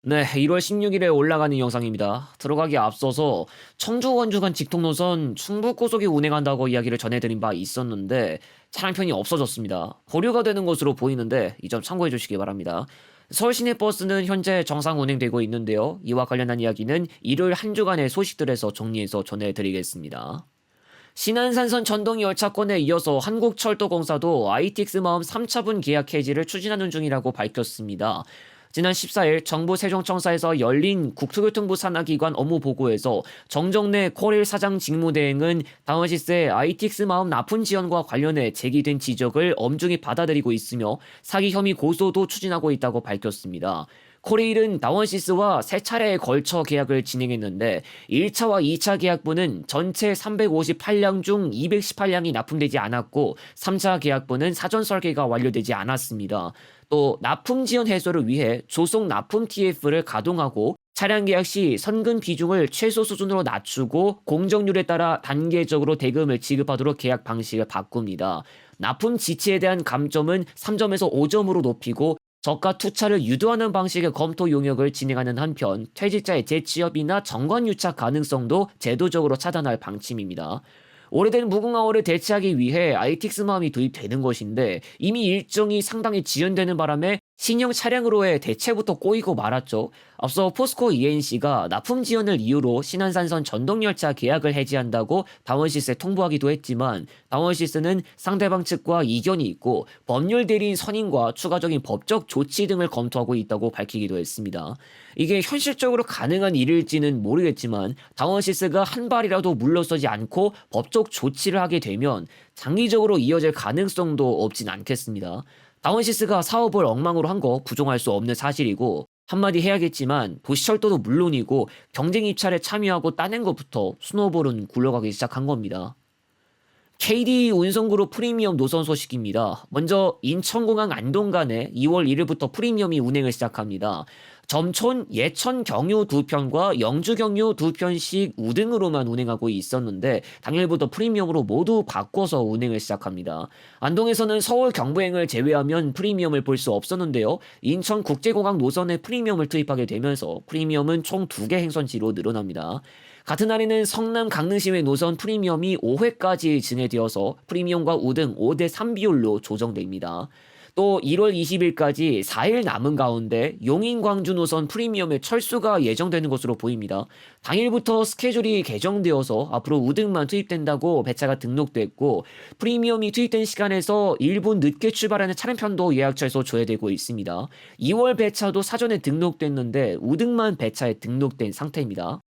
네, 1월 16일에 올라가는 영상입니다. 들어가기 앞서서 청주 원주 간 직통 노선 충북고속이 운행한다고 이야기를 전해드린 바 있었는데 차량편이 없어졌습니다. 보류가 되는 것으로 보이는데 이 점 참고해 주시기 바랍니다. 서울 시내버스는 현재 정상 운행되고 있는데요. 이와 관련한 이야기는 일요일 한 주간의 소식들에서 정리해서 전해드리겠습니다. 신안산선 전동 열차권에 이어서 한국철도공사도 ITX 마음 3차분 계약 해지를 추진하는 중이라고 밝혔습니다. 지난 14일 정부 세종청사에서 열린 국토교통부 산하기관 업무보고에서 정정래 코레일 사장 직무대행은 다원시스의 ITX 마음 납품 지연과 관련해 제기된 지적을 엄중히 받아들이고 있으며 사기 혐의 고소도 추진하고 있다고 밝혔습니다. 코레일은 다원시스와 세 차례에 걸쳐 계약을 진행했는데 1차와 2차 계약분은 전체 358량 중 218량이 납품되지 않았고 3차 계약분은 사전 설계가 완료되지 않았습니다. 또 납품 지연 해소를 위해 조속 납품 TF를 가동하고 차량 계약 시 선금 비중을 최소 수준으로 낮추고 공정률에 따라 단계적으로 대금을 지급하도록 계약 방식을 바꿉니다. 납품 지체에 대한 감점은 3점에서 5점으로 높이고 저가 투차를 유도하는 방식의 검토 용역을 진행하는 한편 퇴직자의 재취업이나 정관유착 가능성도 제도적으로 차단할 방침입니다. 오래된 무궁화호를 대체하기 위해 ITX-마음이 도입되는 것인데 이미 일정이 상당히 지연되는 바람에 신형 차량으로의 대체부터 꼬이고 말았죠. 앞서 포스코 ENC가 납품 지연을 이유로 신안산선 전동열차 계약을 해지한다고 다원시스에 통보하기도 했지만 다원시스는 상대방 측과 이견이 있고 법률 대리인 선임과 추가적인 법적 조치 등을 검토하고 있다고 밝히기도 했습니다. 이게 현실적으로 가능한 일일지는 모르겠지만 다원시스가 한 발이라도 물러서지 않고 법적 조치를 하게 되면 장기적으로 이어질 가능성도 없진 않겠습니다. 다원시스가 사업을 엉망으로 한 거 부정할 수 없는 사실이고 한마디 해야겠지만 도시철도도 물론이고 경쟁 입찰에 참여하고 따낸 것부터 스노볼은 굴러가기 시작한 겁니다. KD 운송그룹 프리미엄 노선 소식입니다. 먼저 인천공항 안동 간에 2월 1일부터 프리미엄이 운행을 시작합니다. 점촌, 예천 경유 2편과 영주 경유 2편씩 우등으로만 운행하고 있었는데 당일부터 프리미엄으로 모두 바꿔서 운행을 시작합니다. 안동에서는 서울 경부행을 제외하면 프리미엄을 볼 수 없었는데요. 인천 국제공항 노선에 프리미엄을 투입하게 되면서 프리미엄은 총 2개 행선지로 늘어납니다. 같은 날에는 성남 강릉시외 노선 프리미엄이 5회까지 증해되어서 프리미엄과 우등 5대3 비율로 조정됩니다. 또 1월 20일까지 4일 남은 가운데 용인 광주 노선 프리미엄의 철수가 예정되는 것으로 보입니다. 당일부터 스케줄이 개정되어서 앞으로 우등만 투입된다고 배차가 등록됐고 프리미엄이 투입된 시간에서 1분 늦게 출발하는 차량편도 예약처에서 조회되고 있습니다. 2월 배차도 사전에 등록됐는데 우등만 배차에 등록된 상태입니다.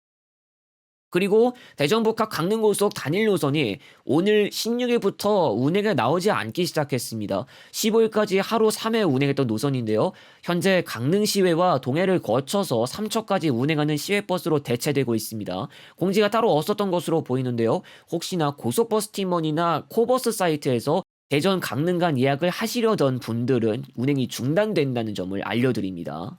그리고 대전 북학 강릉고속 단일 노선이 오늘 16일부터 운행에 나오지 않기 시작했습니다. 15일까지 하루 3회 운행했던 노선인데요. 현재 강릉시외와 동해를 거쳐서 삼척까지 운행하는 시외버스로 대체되고 있습니다. 공지가 따로 없었던 것으로 보이는데요. 혹시나 고속버스 팀원이나 코버스 사이트에서 대전 강릉 간 예약을 하시려던 분들은 운행이 중단된다는 점을 알려드립니다.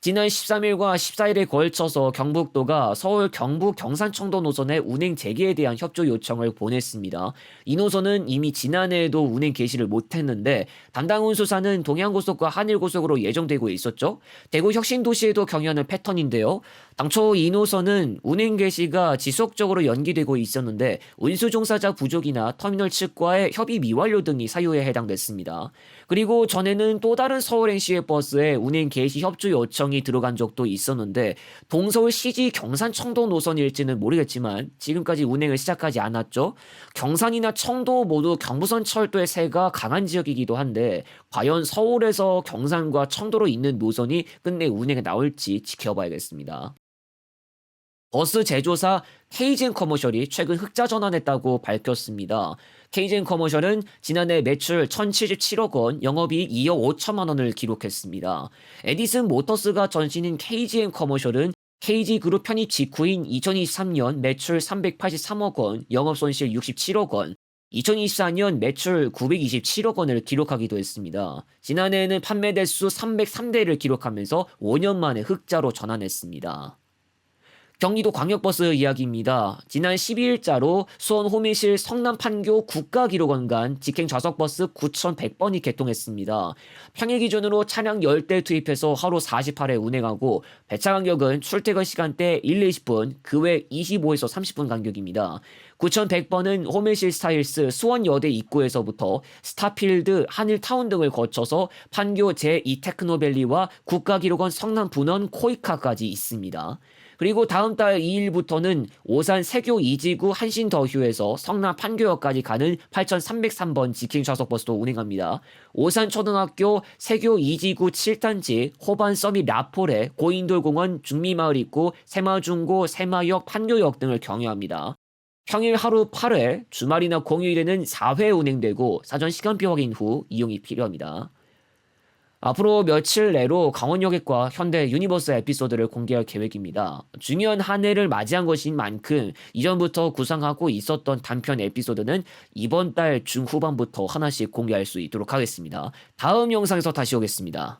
지난 13일과 14일에 걸쳐서 경북도가 서울 경북 경산청도 노선의 운행 재개에 대한 협조 요청을 보냈습니다. 이 노선은 이미 지난해에도 운행 개시를 못했는데 담당 운수사는 동해안고속과 한일고속으로 예정되고 있었죠. 대구 혁신도시에도 경유하는 패턴인데요. 당초 이 노선은 운행 개시가 지속적으로 연기되고 있었는데 운수 종사자 부족이나 터미널 측과의 협의 미완료 등이 사유에 해당됐습니다. 그리고 전에는 또 다른 서울행시외 버스에 운행 개시 협조 요청이 들어간 적도 있었는데 동서울 CG 경산 청도 노선일지는 모르겠지만 지금까지 운행을 시작하지 않았죠. 경산이나 청도 모두 경부선 철도의 세가 강한 지역이기도 한데 과연 서울에서 경산과 청도로 있는 노선이 끝내 운행에 나올지 지켜봐야겠습니다. 버스 제조사 KGN 커머셜이 최근 흑자 전환했다고 밝혔습니다. KGN 커머셜은 지난해 매출 1,077억 원, 영업이익 2억 5천만 원을 기록했습니다. 에디슨 모터스가 전신인 KGN 커머셜은 KG그룹 편입 직후인 2023년 매출 383억 원, 영업손실 67억 원, 2024년 매출 927억 원을 기록하기도 했습니다. 지난해에는 판매 대수 303대를 기록하면서 5년 만에 흑자로 전환했습니다. 경기도 광역버스 이야기입니다. 지난 12일자로 수원 호미실 성남 판교 국가기록원 간 직행 좌석버스 9,100번이 개통했습니다. 평일 기준으로 차량 10대 투입해서 하루 48회 운행하고 배차 간격은 출퇴근 시간대 1, 20분, 그 외 25에서 30분 간격입니다. 9,100번은 호미실 스타일스 수원여대 입구에서부터 스타필드, 한일타운 등을 거쳐서 판교 제2 테크노밸리와 국가기록원 성남 분원 코이카까지 있습니다. 그리고 다음 달 2일부터는 오산 세교 2지구 한신더휴에서 성남 판교역까지 가는 8,303번 직행 좌석버스도 운행합니다. 오산 초등학교 세교 2지구 7단지 호반 서밋 라폴에 고인돌공원 중미마을 입구 새마중고 새마역 판교역 등을 경유합니다. 평일 하루 8회, 주말이나 공휴일에는 4회 운행되고 사전 시간표 확인 후 이용이 필요합니다. 앞으로 며칠 내로 강원여객과 현대 유니버스 에피소드를 공개할 계획입니다. 중요한 한 해를 맞이한 것인 만큼 이전부터 구상하고 있었던 단편 에피소드는 이번 달 중후반부터 하나씩 공개할 수 있도록 하겠습니다. 다음 영상에서 다시 오겠습니다.